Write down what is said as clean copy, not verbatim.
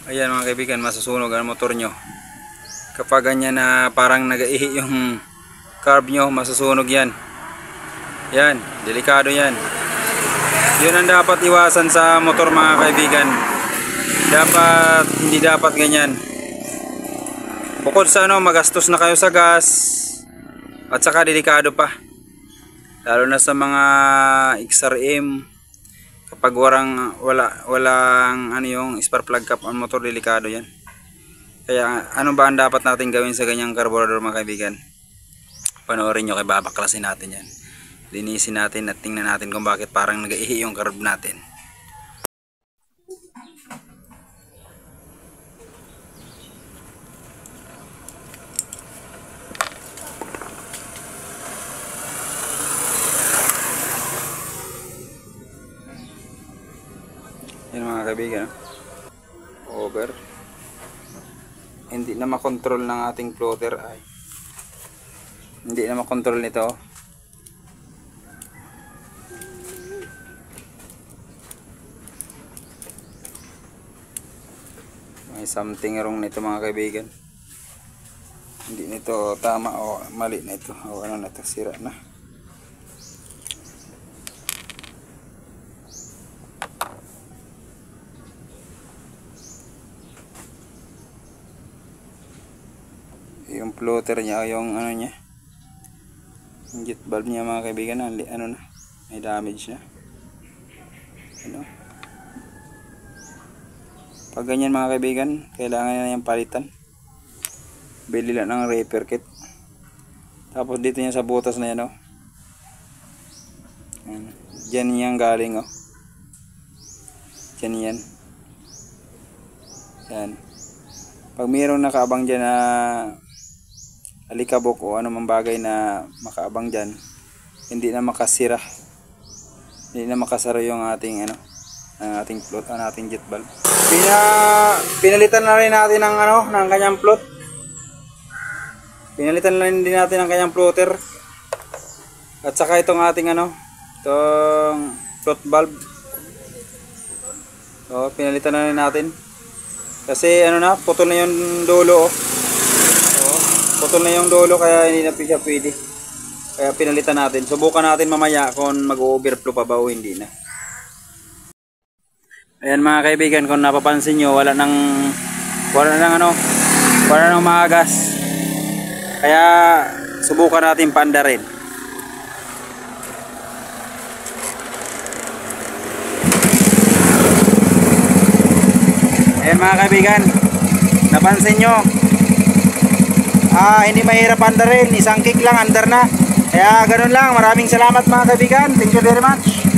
Ayan mga kaibigan, masusunog ang motor nyo. Kapag ganyan na parang nag-ihi yung carb nyo, masusunog yan. Yan, delikado yan. Yun ang dapat iwasan sa motor mga kaibigan. Hindi dapat ganyan. Bukod sa magastos na kayo sa gas, at saka delikado pa. Lalo na sa mga XRM. Kapag walang yung spark plug cap ang motor, delikado yan. Kaya ano ba ang dapat natin gawin sa ganyang carburetor mga kaibigan? Panoorin nyo, kay babaklasin natin yan. Linisin natin at tingnan natin kung bakit parang nag-ihi yung carb natin. Yan mga kaibigan, over. Hindi na makontrol ng ating floater ay. Hindi na makontrol nito. May something wrong nito mga kaibigan. Hindi nito tama o mali na ito. O ano na ito, sira na. Yung floater niya, yung niya, yung jet valve niya mga kaibigan, may damage na. Pag ganyan mga kaibigan, kailangan na yung palitan. Bili lang ng repair kit. Tapos dito niya sa butas na yan, Diyan niyang galing, Diyan yan. Yan. Pag mayroong nakaabang dyan na alikabok o anumang bagay na makaabang dyan, hindi na makasira, hindi na makasara yung ating ating float, ang ating jet valve. Pinalitan na rin natin ng kanyang float. Pinalitan na rin din natin ang kanyang floater. At saka itong ating itong float valve. So pinalitan na rin natin. Kasi putol na yung dulo, putol na yung dulo, kaya hindi na siya pwede. Kaya pinalitan natin. Subukan natin mamaya kung mag-overflow pa ba o hindi na. Ayan mga kaibigan, kung napapansin nyo, wala nang magas. Kaya subukan natin paandarin. Ayan mga kaibigan, napansin nyo, hindi mahirap andarin, isang kick lang andar na. Kaya ganun lang, maraming salamat mga kaibigan, thank you very much.